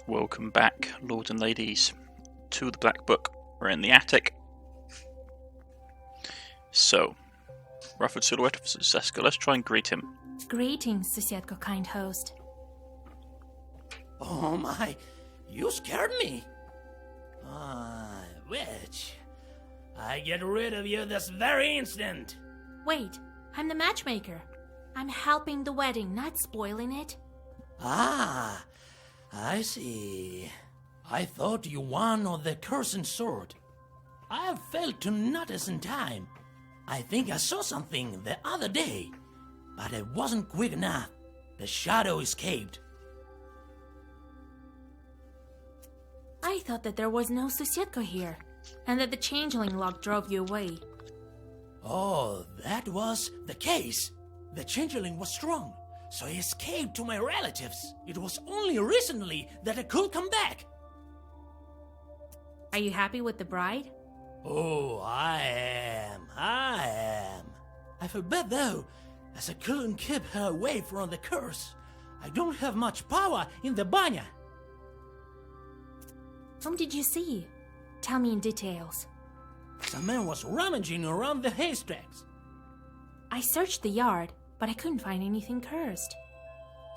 Welcome back, lords and ladies, to the Black Book. We're in the attic. So, ruffled silhouette of Seska. Let's try and greet him. Greetings, Susietko, kind host. Oh my, you scared me. Witch. I get rid of you this very instant. Wait, I'm the matchmaker. I'm helping the wedding, not spoiling it. Ah, I see. I thought you won on the cursing sword. I have failed to notice in time. I think I saw something the other day, but it wasn't quick enough. The shadow escaped. I thought that there was no Susietko here, and that the changeling lock drove you away. Oh, that was the case. The changeling was strong, so he escaped to my relatives. It was only recently that I could come back. Are you happy with the bride? Oh, I am. I feel bad though, as I couldn't keep her away from the curse. I don't have much power in the banya. Whom did you see? Tell me in details. Some man was rummaging around the haystacks. I searched the yard, but I couldn't find anything cursed.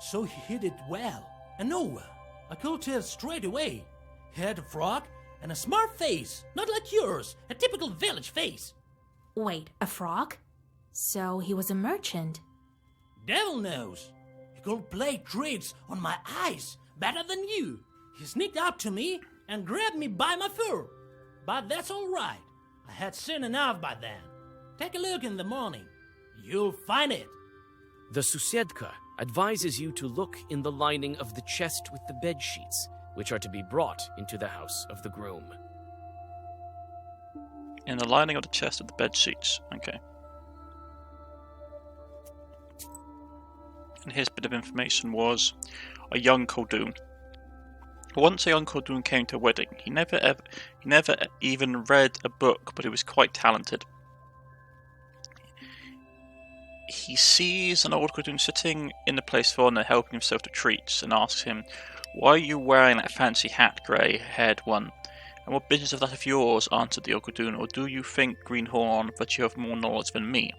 So he hid it well. And no, I could tell straight away. He had a frog and a smart face, not like yours, a typical village face. Wait, a frog? So he was a merchant. Devil knows. He could play tricks on my eyes better than you. He sneaked up to me and grabbed me by my fur. But that's all right. I had seen enough by then. Take a look in the morning. You'll find it. The Susiedka advises you to look in the lining of the chest with the bed sheets, which are to be brought into the house of the groom. In the lining of the chest of the bed sheets. Okay. And his bit of information was a young Khaldun. Once a young Khaldun came to a wedding. He never even read a book, but he was quite talented. He sees an old Khaldun sitting in the place of honor, helping himself to treats, and asks him, "Why are you wearing that fancy hat, grey-haired one? And what business is that of yours?" answered the old Khaldun. "Or do you think, Greenhorn, that you have more knowledge than me?"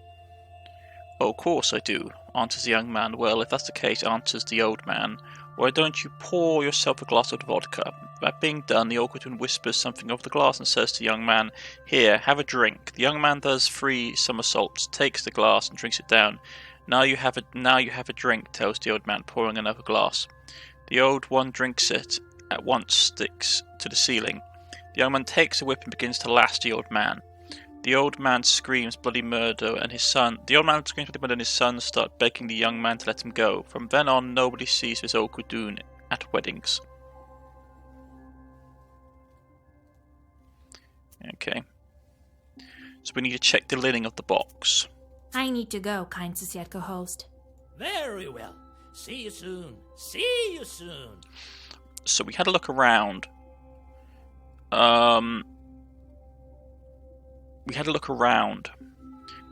"Oh, of course I do," answers the young man. "Well, if that's the case," answers the old man, "why don't you pour yourself a glass of vodka?" That being done, the old Khaldun whispers something over the glass and says to the young man, "Here, have a drink." The young man does 3 somersaults, takes the glass and drinks it down. Now you have a drink," tells the old man, pouring another glass. The old one drinks it, at once sticks to the ceiling. The young man takes a whip and begins to lash the old man. The old man screams bloody murder, and his son start begging the young man to let him go. From then on, nobody sees this old Khaldun at weddings. Okay. So we need to check the lining of the box. I need to go, kind Susietko host. Very well. See you soon. See you soon. So we had a look around. And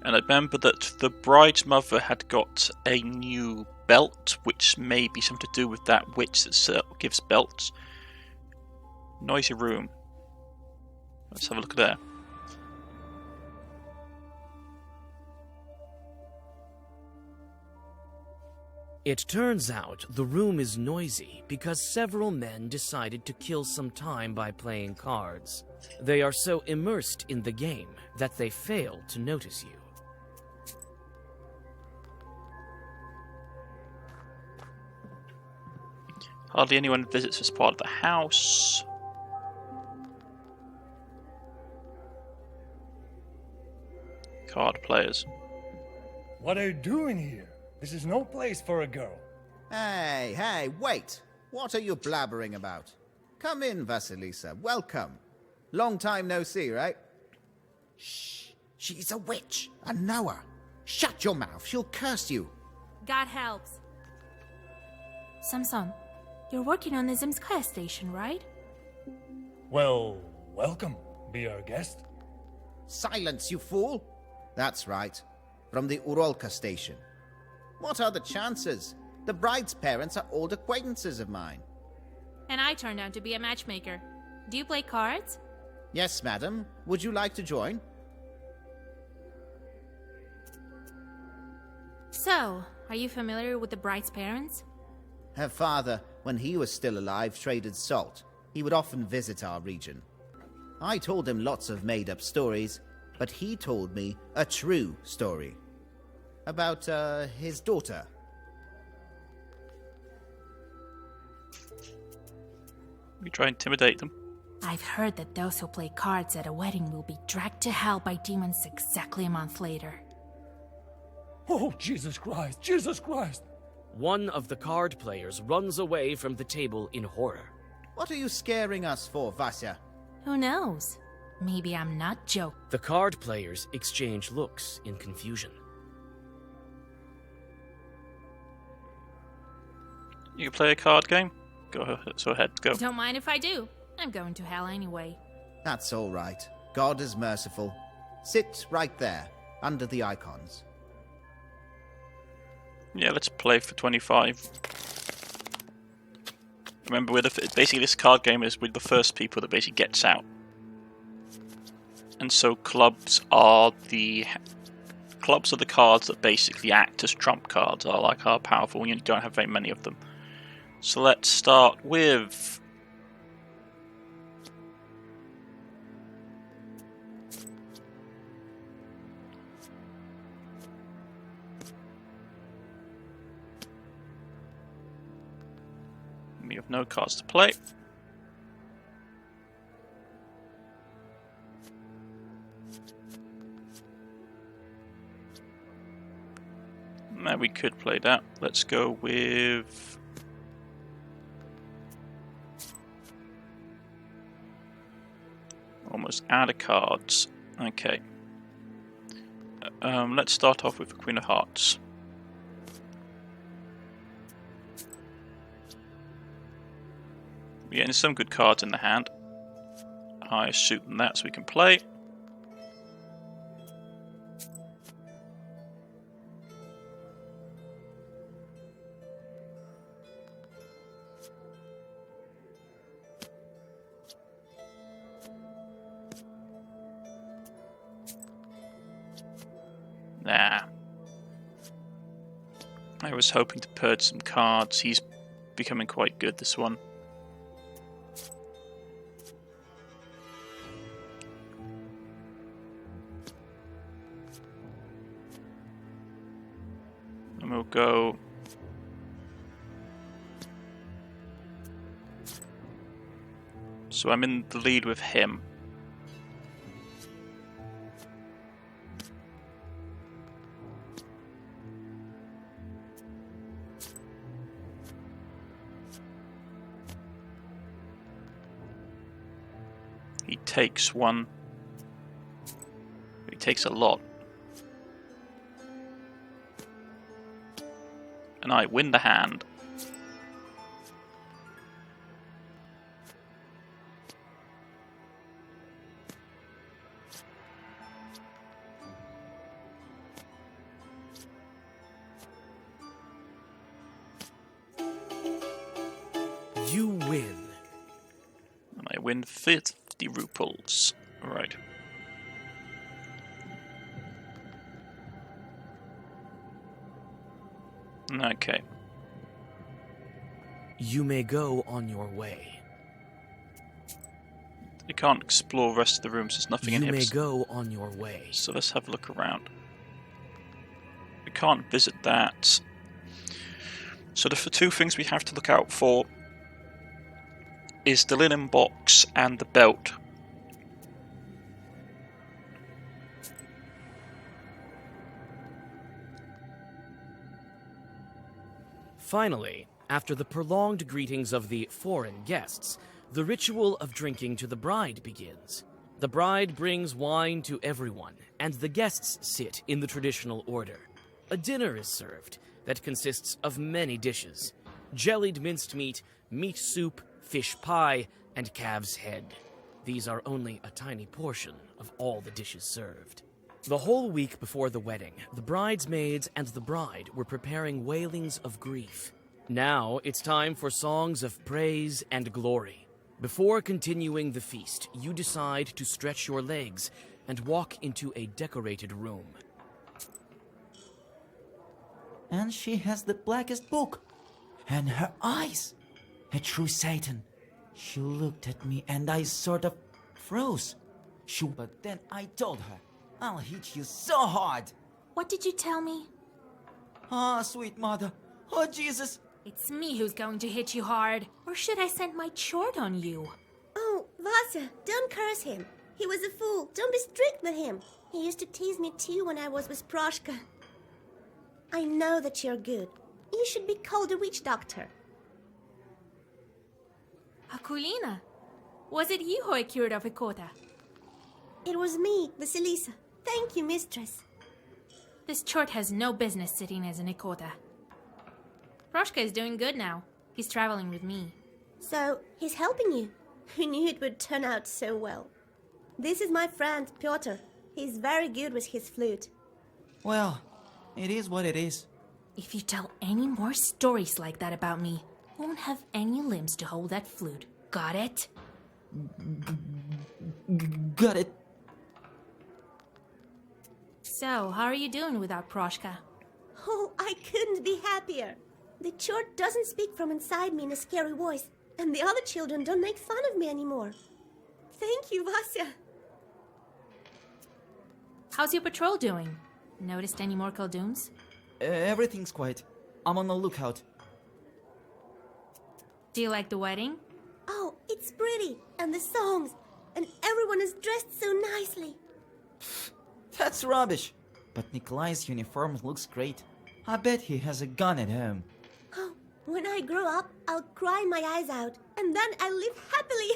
I remember that the bride's mother had got a new belt, which may be something to do with that witch that gives belts. Noisy room. Let's have a look there. It turns out the room is noisy because several men decided to kill some time by playing cards. They are so immersed in the game that they fail to notice you. Hardly anyone visits this part of the house. Card players. What are you doing here? This is no place for a girl. Hey, wait! What are you blabbering about? Come in, Vasilisa. Welcome. Long time no see, right? Shh! She's a witch. I know her. Shut your mouth. She'll curse you. God helps. Samson, you're working on the Zemskaya station, right? Well, welcome. Be our guest. Silence, you fool! That's right. From the Urolka station. What are the chances? The bride's parents are old acquaintances of mine. And I turned out to be a matchmaker. Do you play cards? Yes, madam. Would you like to join? So, are you familiar with the bride's parents? Her father, when he was still alive, traded salt. He would often visit our region. I told him lots of made-up stories, but he told me a true story. About, his daughter. You try and intimidate them. I've heard that those who play cards at a wedding will be dragged to hell by demons exactly a month later. Oh, Jesus Christ! Jesus Christ! One of the card players runs away from the table in horror. What are you scaring us for, Vasya? Who knows? Maybe I'm not joking. The card players exchange looks in confusion. You play a card game? Go ahead, go. Don't mind if I do. I'm going to hell anyway. That's all right. God is merciful. Sit right there, under the icons. Yeah, let's play for 25. Remember, basically this card game is with the first people that basically gets out. And so clubs are the cards that basically act as trump cards, are powerful, and you don't have very many of them. So let's start with we have no cards to play. Now we could play that. Let's go with almost out of cards. Okay. Let's start off with the Queen of Hearts. We're getting some good cards in the hand. Higher suit than that, so we can play. Nah. I was hoping to purge some cards. He's becoming quite good, this one. And we'll go... So I'm in the lead with him. He takes one. He takes a lot. And I win the hand. You win. And I win 50 ruples. Right. Okay. You may go on your way. You can't explore the rest of the rooms, there's nothing in You here. may go on your way. So let's have a look around. We can't visit that. So the two things we have to look out for is the linen box and the belt. Finally, after the prolonged greetings of the foreign guests, the ritual of drinking to the bride begins. The bride brings wine to everyone, and the guests sit in the traditional order. A dinner is served that consists of many dishes: jellied minced meat, meat soup, fish pie, and calf's head. These are only a tiny portion of all the dishes served. The whole week before the wedding, the bridesmaids and the bride were preparing wailings of grief. Now it's time for songs of praise and glory. Before continuing the feast, you decide to stretch your legs and walk into a decorated room. And she has the blackest book. And her eyes. A true Satan. She looked at me and I sort of froze. But then I told her, I'll hit you so hard. What did you tell me? Ah, sweet mother. Oh, Jesus. It's me who's going to hit you hard. Or should I send my chort on you? Oh, Vasa, don't curse him. He was a fool. Don't be strict with him. He used to tease me too when I was with Proshka. I know that you're good. You should be called a witch doctor. Akulina, was it you who I cured of Ikota? It was me, Vasilisa. Thank you, mistress. This chort has no business sitting as an Ikota. Proshka is doing good now. He's traveling with me. So, he's helping you. Who knew it would turn out so well? This is my friend, Pyotr. He's very good with his flute. Well, it is what it is. If you tell any more stories like that about me, I won't have any limbs to hold that flute. Got it? Got it. So, how are you doing without Proshka? Oh, I couldn't be happier. The chort doesn't speak from inside me in a scary voice, and the other children don't make fun of me anymore. Thank you, Vasya. How's your patrol doing? Noticed any more Khaldooms? Everything's quiet. I'm on the lookout. Do you like the wedding? Oh, it's pretty, and the songs, and everyone is dressed so nicely. That's rubbish. But Nikolai's uniform looks great. I bet he has a gun at home. Oh, when I grow up, I'll cry my eyes out, and then I'll live happily.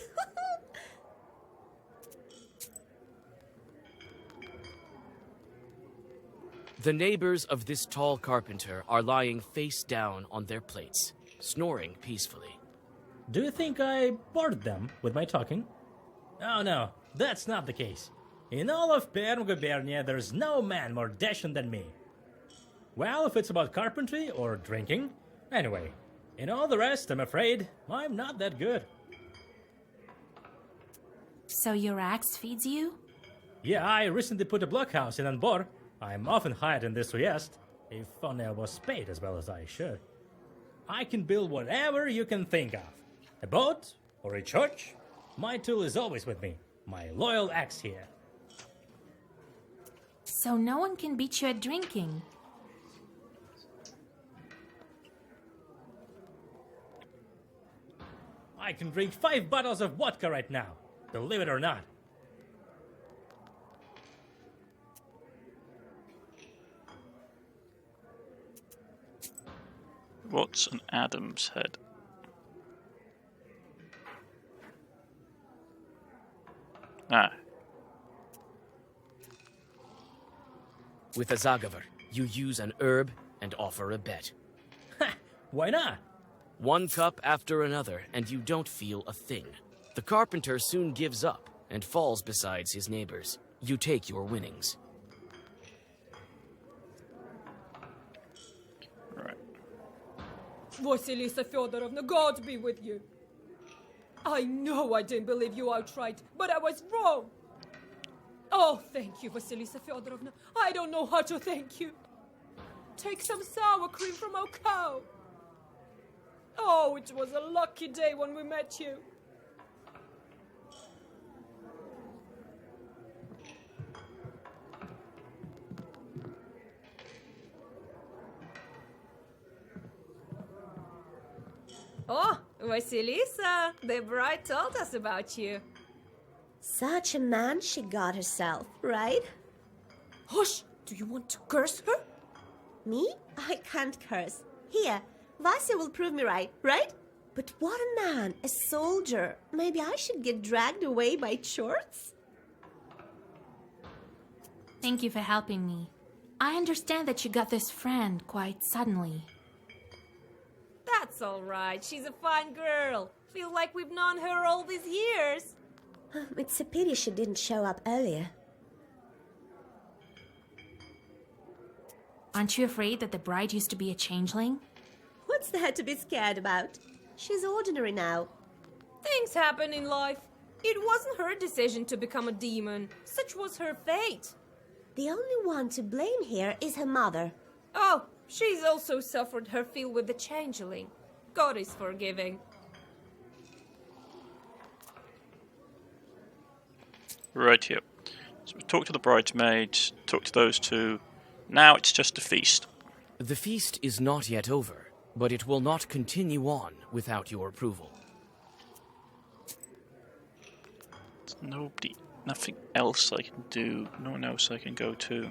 The neighbors of this tall carpenter are lying face down on their plates, snoring peacefully. Do you think I bored them with my talking? Oh no, that's not the case. In all of Perm Gubernia, there's no man more dashing than me. Well, if it's about carpentry or drinking, anyway. In all the rest, I'm afraid I'm not that good. So your axe feeds you? Yeah, I recently put a blockhouse in Anbor. I'm often hired in this Trieste, if only I was paid as well as I should. I can build whatever you can think of. A boat or a church. My tool is always with me. My loyal axe here. So no one can beat you at drinking. I can drink 5 bottles of vodka right now, believe it or not. What's an Adam's head? Ah. With a Zagavar, you use an herb and offer a bet. Ha! Why not? One cup after another, and you don't feel a thing. The carpenter soon gives up and falls beside his neighbors. You take your winnings. Right. Vasilisa Feodorovna, God be with you. I know I didn't believe you outright, but I was wrong. Oh, thank you, Vasilisa Feodorovna. I don't know how to thank you. Take some sour cream from our cow. Oh, it was a lucky day when we met you. Oh, Vasilisa, the bride told us about you. Such a man she got herself, right? Hush! Do you want to curse her? Me? I can't curse. Here, Vasya will prove me right, right? But what a man, a soldier. Maybe I should get dragged away by chorts? Thank you for helping me. I understand that you got this friend quite suddenly. That's all right. She's a fine girl. Feel like we've known her all these years. It's a pity she didn't show up earlier. Aren't you afraid that the bride used to be a changeling? What What's there to be scared about? She's ordinary now. Things happen in life. It wasn't her decision to become a demon. Such was her fate. The only one to blame here is her mother. Oh, she's also suffered her fill with the changeling. God is forgiving. Right here. So we talked to the bridesmaids, talked to those two. Now it's just a feast. The feast is not yet over, but it will not continue on without your approval. There's nothing else I can do. No one else I can go to.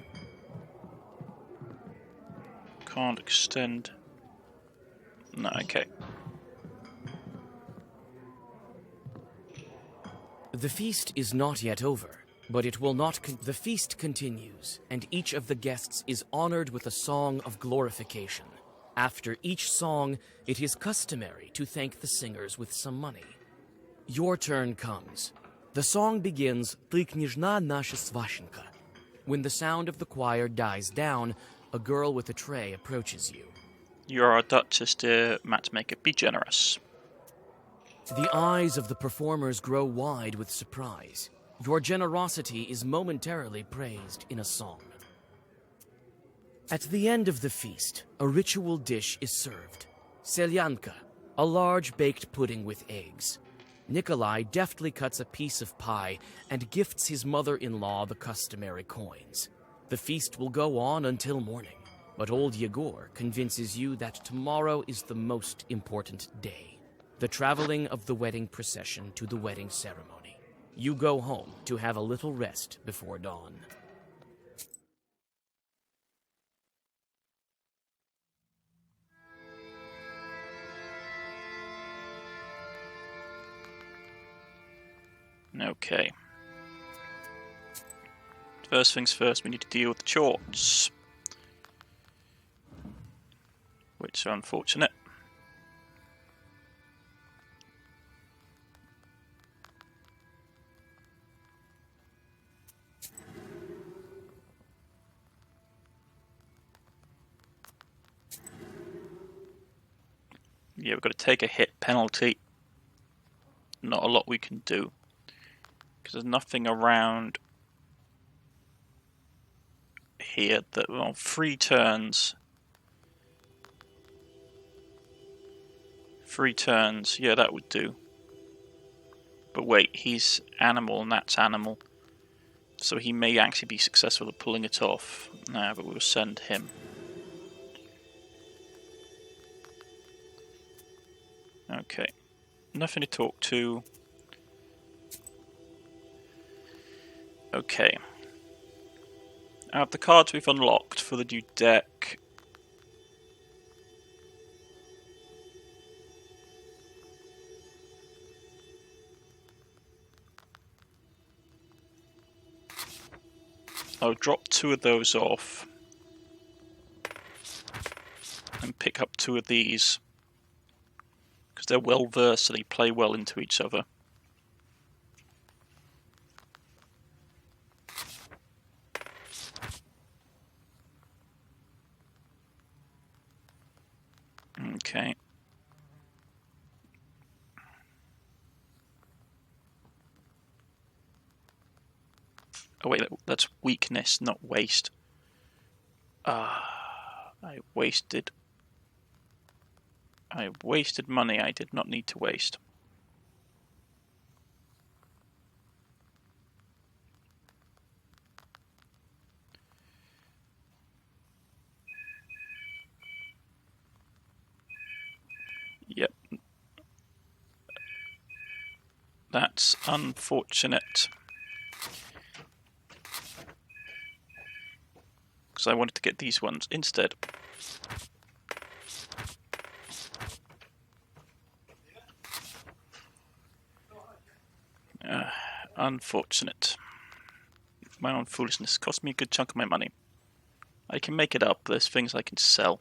Can't extend. No, okay. The feast is not yet over, but it will not the feast continues, and each of the guests is honored with a song of glorification. After each song, it is customary to thank the singers with some money. Your turn comes. The song begins, «Ты княжна наша сващенка». When the sound of the choir dies down, a girl with a tray approaches you. You are a duchess, dear matchmaker. Be generous. The eyes of the performers grow wide with surprise. Your generosity is momentarily praised in a song. At the end of the feast, a ritual dish is served. Selyanka, a large baked pudding with eggs. Nikolai deftly cuts a piece of pie and gifts his mother-in-law the customary coins. The feast will go on until morning, but old Yegor convinces you that tomorrow is the most important day, the traveling of the wedding procession to the wedding ceremony. You go home to have a little rest before dawn. Okay. First things first, we need to deal with the chorts, which are unfortunate. Yeah, we've got to take a hit penalty. Not a lot we can do, because there's nothing around here that, well, 3 turns. 3 turns, yeah, that would do. But wait, he's animal and that's animal. So he may actually be successful at pulling it off. Nah, but we'll send him. Okay. Nothing to talk to. Okay. Out of the cards we've unlocked for the new deck, I'll drop 2 of those off and pick up 2 of these, because they're well versed, so they play well into each other. Okay. Oh wait, that's weakness, not waste. I wasted money I did not need to waste. Yep. That's unfortunate. Because I wanted to get these ones instead. Unfortunate. My own foolishness cost me a good chunk of my money. I can make it up, there's things I can sell.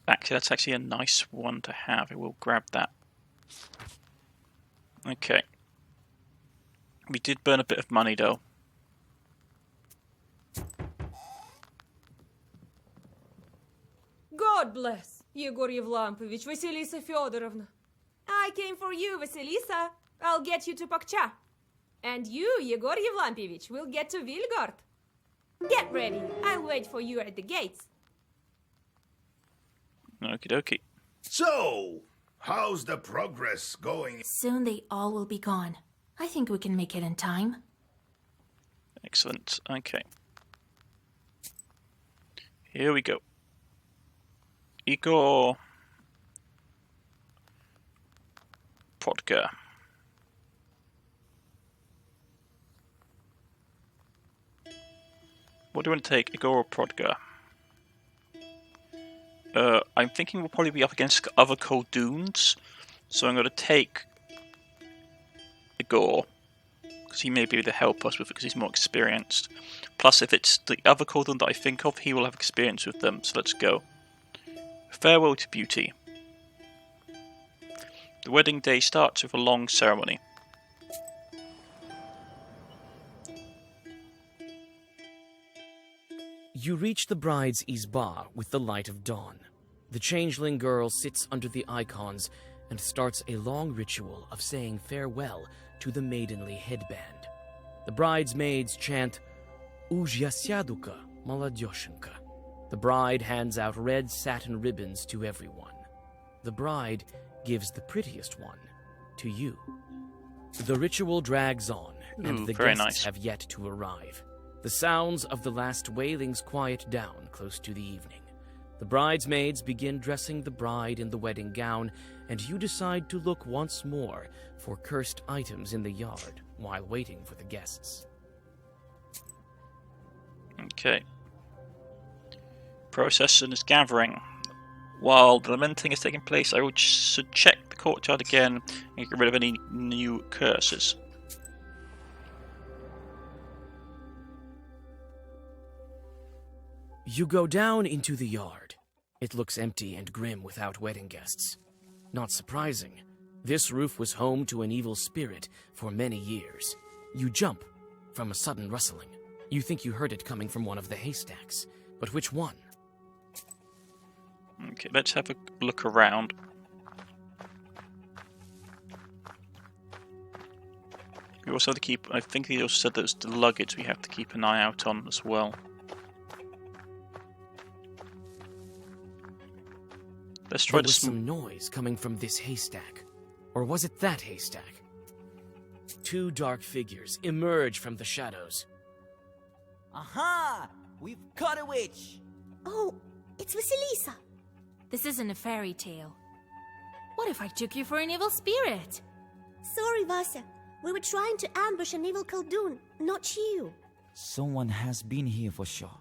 Actually, that's actually a nice one to have. I will grab that. Okay. We did burn a bit of money, though. God bless. Yegor Yevlampovich, Vasilisa Fyodorovna. I came for you, Vasilisa. I'll get you to Pakcha. And you, Yegor Yevlampovich, will get to Vilgard. Get ready. I'll wait for you at the gates. Okie dokie. So, how's the progress going? Soon they all will be gone. I think we can make it in time. Excellent. Okay. Here we go. Igor Prodka. What do you want to take, Igor or Prodka? I'm thinking we'll probably be up against other Kolduns, so I'm going to take Igor, because he may be able to help us with it because he's more experienced. Plus, if it's the other Koldun that I think of, he will have experience with them, so let's go. Farewell to beauty. The wedding day starts with a long ceremony. You reach the bride's izba with the light of dawn. The changeling girl sits under the icons and starts a long ritual of saying farewell to the maidenly headband. The bridesmaids chant Uzhyasyaduka Maladyoshенka. The bride hands out red satin ribbons to everyone. The bride gives the prettiest one to you. The ritual drags on, and the guests have yet to arrive. The sounds of the last wailings quiet down close to the evening. The bridesmaids begin dressing the bride in the wedding gown, and you decide to look once more for cursed items in the yard while waiting for the guests. Okay. Procession is gathering. While the lamenting is taking place, I should check the courtyard again and get rid of any new curses. You go down into the yard. It looks empty and grim without wedding guests. Not surprising. This roof was home to an evil spirit for many years. You jump from a sudden rustling. You think you heard it coming from one of the haystacks, but which one? Okay, let's have a look around. We also have to keep, I think he also said that it's the luggage we have to keep an eye out on as well. Let's try there was some noise coming from this haystack. Or was it that haystack? Two dark figures emerge from the shadows. Aha! We've caught a witch! Oh, it's Vasilisa. This isn't a fairy tale. What if I took you for an evil spirit? Sorry, Vasa. We were trying to ambush an evil Koldun, not you. Someone has been here for sure.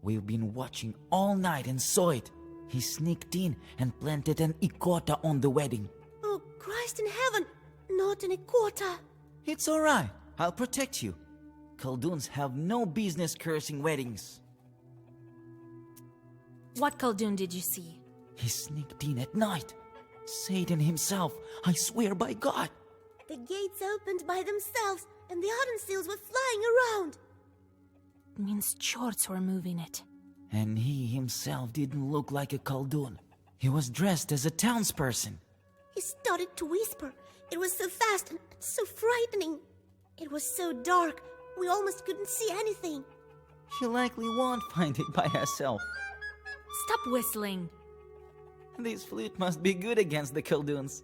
We've been watching all night and saw it. He sneaked in and planted an ikota on the wedding. Oh, Christ in heaven! Not an ikota. It's alright. I'll protect you. Kolduns have no business cursing weddings. What Koldun did you see? He sneaked in at night. Satan himself, I swear by God. The gates opened by themselves, and the iron seals were flying around. It means Chorts were moving it. And he himself didn't look like a Koldun. He was dressed as a townsperson. He started to whisper. It was so fast and so frightening. It was so dark, we almost couldn't see anything. She likely won't find it by herself. Stop whistling. This flute must be good against the Kolduns.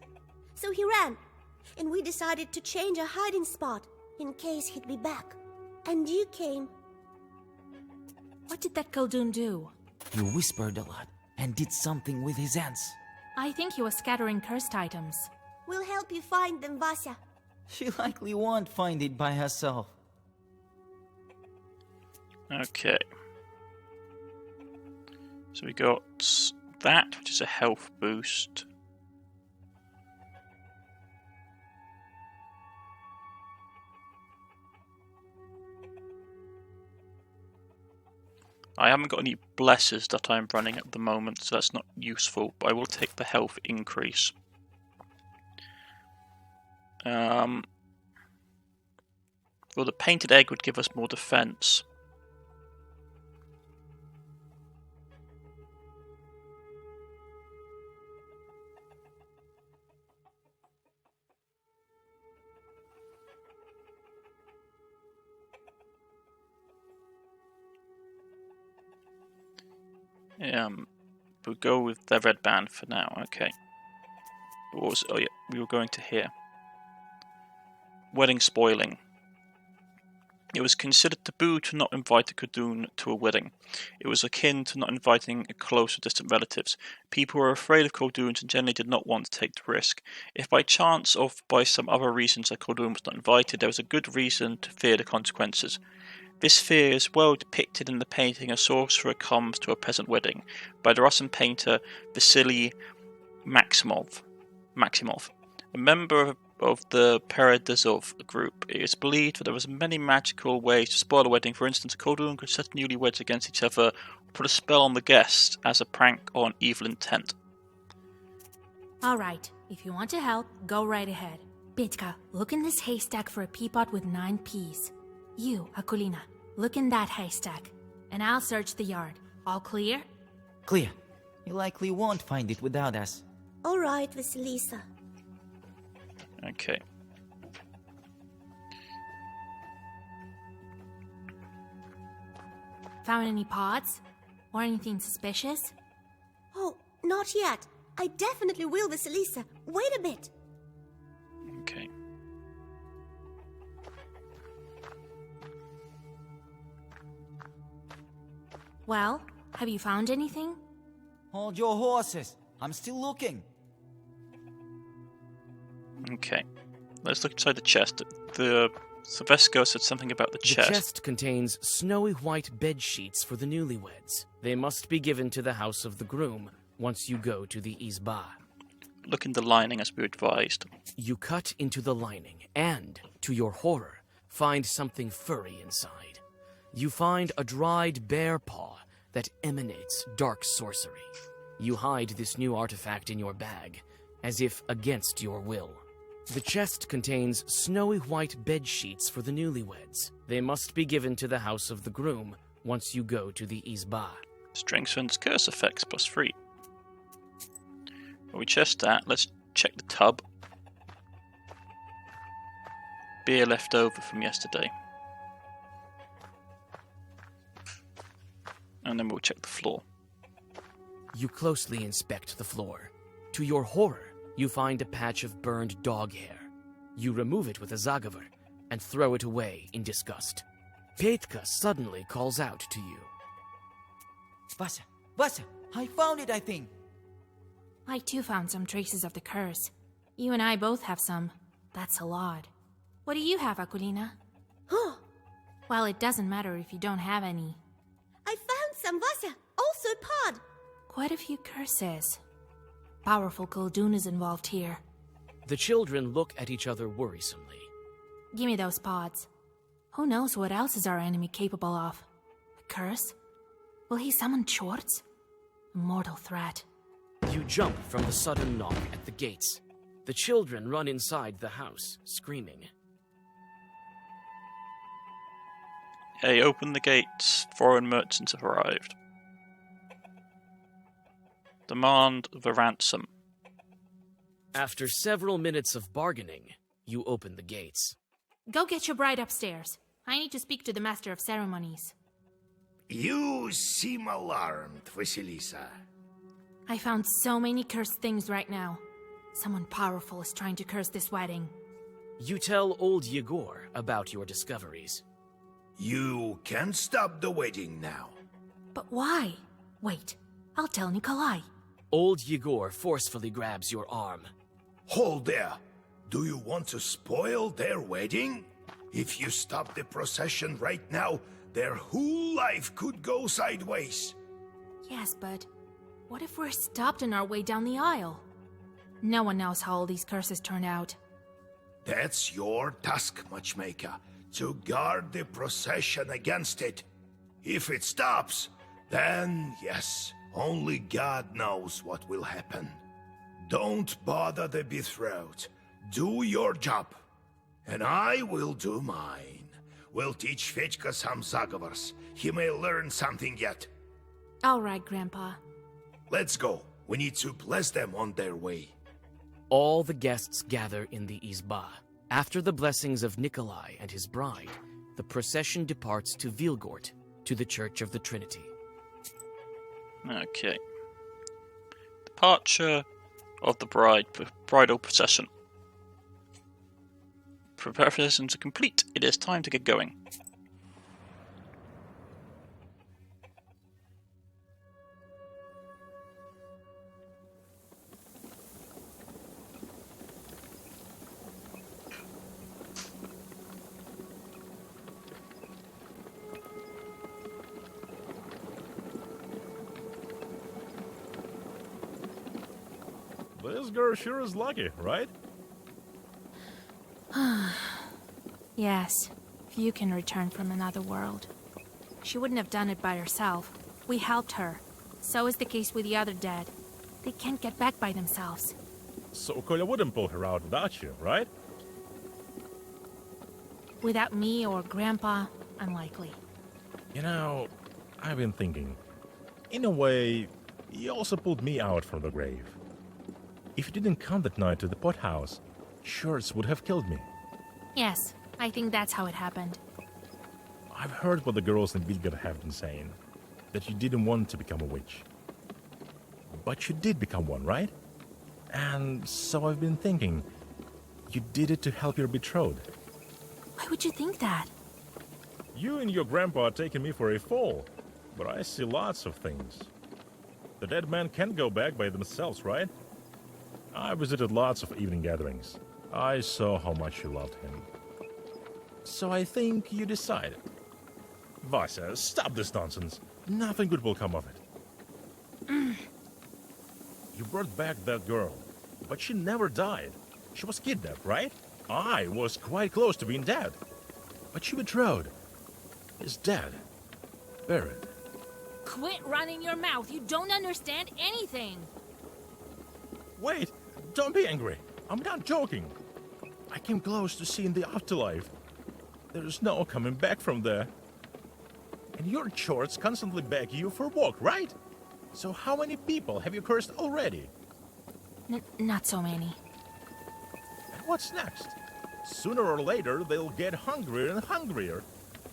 So he ran, and we decided to change our hiding spot in case he'd be back. And you came. What did that Koldun do? He whispered a lot and did something with his hands. I think he was scattering cursed items. We'll help you find them, Vasya. She likely won't find it by herself. Okay. So we got that, which is a health boost. I haven't got any blesses that I'm running at the moment, so that's not useful, but I will take the health increase. Well, the painted egg would give us more defense. We'll go with the red band for now. Okay. Oh yeah, we were going to here. Wedding spoiling. It was considered taboo to not invite a Khaldun to a wedding. It was akin to not inviting close or distant relatives. People were afraid of Khalduns and generally did not want to take the risk. If by chance or by some other reasons a Khaldun was not invited, there was a good reason to fear the consequences. This fear is well depicted in the painting A Sorcerer Comes to a Peasant Wedding by the Russian painter Vasily Maximov. A member of the Peredazov group, it is believed that there was many magical ways to spoil a wedding. For instance, a Khaldun could set newlyweds against each other, or put a spell on the guest as a prank or an evil intent. Alright, if you want to help, go right ahead. Bitka, look in this haystack for a peapod with 9 peas. You, Akulina, look in that haystack, and I'll search the yard. All clear? Clear. You likely won't find it without us. All right, Vasilisa. Okay. Found any pods? Or anything suspicious? Oh, not yet. I definitely will, Vasilisa. Wait a bit. Okay. Well, have you found anything? Hold your horses. I'm still looking. Okay. Let's look inside the chest. The Silvesco said something about the chest. The chest contains snowy white bed sheets for the newlyweds. They must be given to the house of the groom once you go to the izba. Look in the lining as we were advised. You cut into the lining and, to your horror, find something furry inside. You find a dried bear paw that emanates dark sorcery. You hide this new artifact in your bag, as if against your will. The chest contains snowy white bed sheets for the newlyweds. They must be given to the house of the groom once you go to the izba. Strengthens curse effects +3. Well, we chest that. Let's check the tub. Beer left over from yesterday. And then we'll check the floor. You closely inspect the floor. To your horror, you find a patch of burned dog hair. You remove it with a zagaver and throw it away in disgust. Petka suddenly calls out to you. Vasa, I found it, I think. I too found some traces of the curse. You and I both have some. That's a lot. What do you have, Akulina? Oh, Well, it doesn't matter if you don't have any. I found some, Vasa. Also pod. Quite a few curses. Powerful Khaldun is involved here. The children look at each other worrisomely. Give me those pods. Who knows what else is our enemy capable of? A curse? Will he summon Chorts? A mortal threat. You jump from the sudden knock at the gates. The children run inside the house, screaming. Hey, open the gates. Foreign merchants have arrived. Demand the ransom. After several minutes of bargaining, you open the gates. Go get your bride upstairs. I need to speak to the master of ceremonies. You seem alarmed, Vasilisa. I found so many cursed things right now. Someone powerful is trying to curse this wedding. You tell old Yegor about your discoveries. You can stop the wedding now. But why? Wait, I'll tell Nikolai. Old Yegor forcefully grabs your arm. Hold there. Do you want to spoil their wedding? If you stop the procession right now, their whole life could go sideways. Yes, but what if we're stopped on our way down the aisle? No one knows how all these curses turn out. That's your task, Matchmaker, to guard the procession against it. If it stops, then yes, only God knows what will happen. Don't bother the betrothed. Do your job, and I will do mine. We'll teach Fedьka some zagovors. He may learn something yet. All right, Grandpa. Let's go. We need to bless them on their way. All the guests gather in the izba. After the blessings of Nikolai and his bride, the procession departs to Vilgort, to the Church of the Trinity. Okay. Departure of the bridal procession. Preparations are complete. It is time to get going. This girl sure is lucky, right? Yes, few can return from another world. She wouldn't have done it by herself. We helped her. So is the case with the other dead. They can't get back by themselves. So Kolya wouldn't pull her out without you, right? Without me or Grandpa, unlikely. You know, I've been thinking. In a way, you also pulled me out from the grave. If you didn't come that night to the pothouse, Shorts would have killed me. Yes, I think that's how it happened. I've heard what the girls in Vilgard have been saying. That you didn't want to become a witch. But you did become one, right? And so I've been thinking, you did it to help your betrothed. Why would you think that? You and your grandpa are taking me for a fool, but I see lots of things. The dead men can't go back by themselves, right? I visited lots of evening gatherings. I saw how much you loved him. So I think you decided. Vasya, stop this nonsense. Nothing good will come of it. You brought back that girl, but she never died. She was kidnapped, right? I was quite close to being dead. But she betrothed. Is dead. Buried. Quit running your mouth. You don't understand anything. Wait, don't be angry. I'm not joking. I came close to seeing the afterlife. There's no coming back from there. And your chords constantly beg you for a walk, right? So how many people have you cursed already? Not so many. And what's next? Sooner or later, they'll get hungrier and hungrier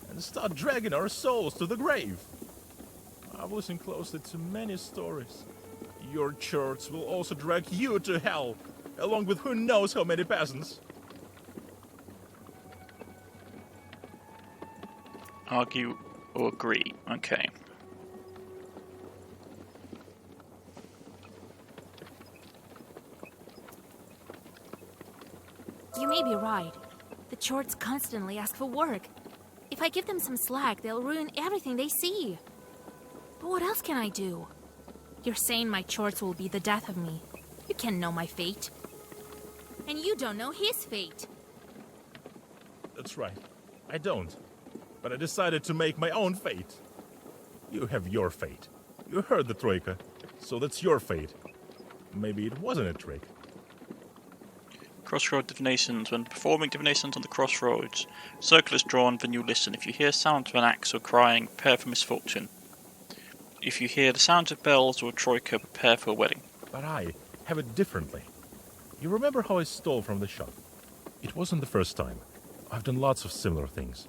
and start dragging our souls to the grave. I've listened closely to many stories. Your church will also drag you to hell, along with who knows how many peasants. Argue or agree? Okay. You may be right. The Chorts constantly ask for work. If I give them some slack, they'll ruin everything they see. But what else can I do? You're saying my Chorts will be the death of me. You can't know my fate. And you don't know his fate. That's right. I don't. But I decided to make my own fate. You have your fate. You heard the Troika, so that's your fate. Maybe it wasn't a trick. Crossroad divinations. When performing divinations on the crossroads, circle is drawn, then you listen. If you hear sounds of an axe or crying, prepare for misfortune. If you hear the sounds of bells or a troika, prepare for a wedding. But I have it differently. You remember how I stole from the shop? It wasn't the first time. I've done lots of similar things.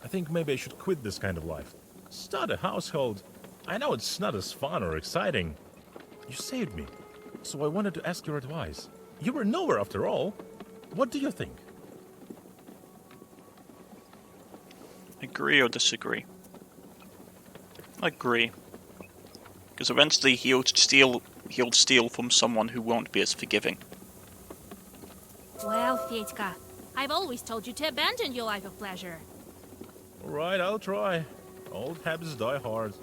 I think maybe I should quit this kind of life. Start a household. I know it's not as fun or exciting. You saved me, so I wanted to ask your advice. You were nowhere after all. What do you think? Agree or disagree? Agree. Because eventually he'll steal from someone who won't be as forgiving. Well, Fyetka, I've always told you to abandon your life of pleasure. Alright, I'll try. Old habits die hard.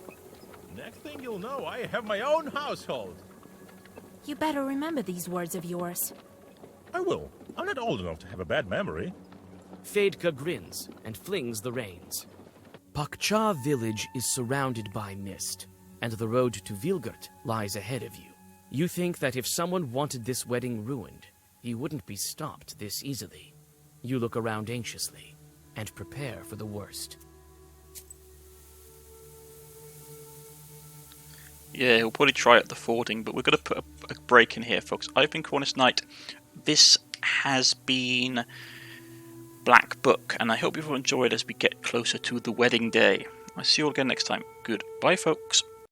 Next thing you'll know, I have my own household. You better remember these words of yours. I will. I'm not old enough to have a bad memory. Fedka grins and flings the reins. Pakcha village is surrounded by mist, and the road to Vilgurt lies ahead of you. You think that if someone wanted this wedding ruined, he wouldn't be stopped this easily. You look around anxiously and prepare for the worst. Yeah, he'll probably try at the fording, but we're going to put a break in here, folks. I've been Cornish-knight. This has been Black Book, and I hope you've enjoyed as we get closer to the wedding day. I'll see you all again next time. Goodbye, folks.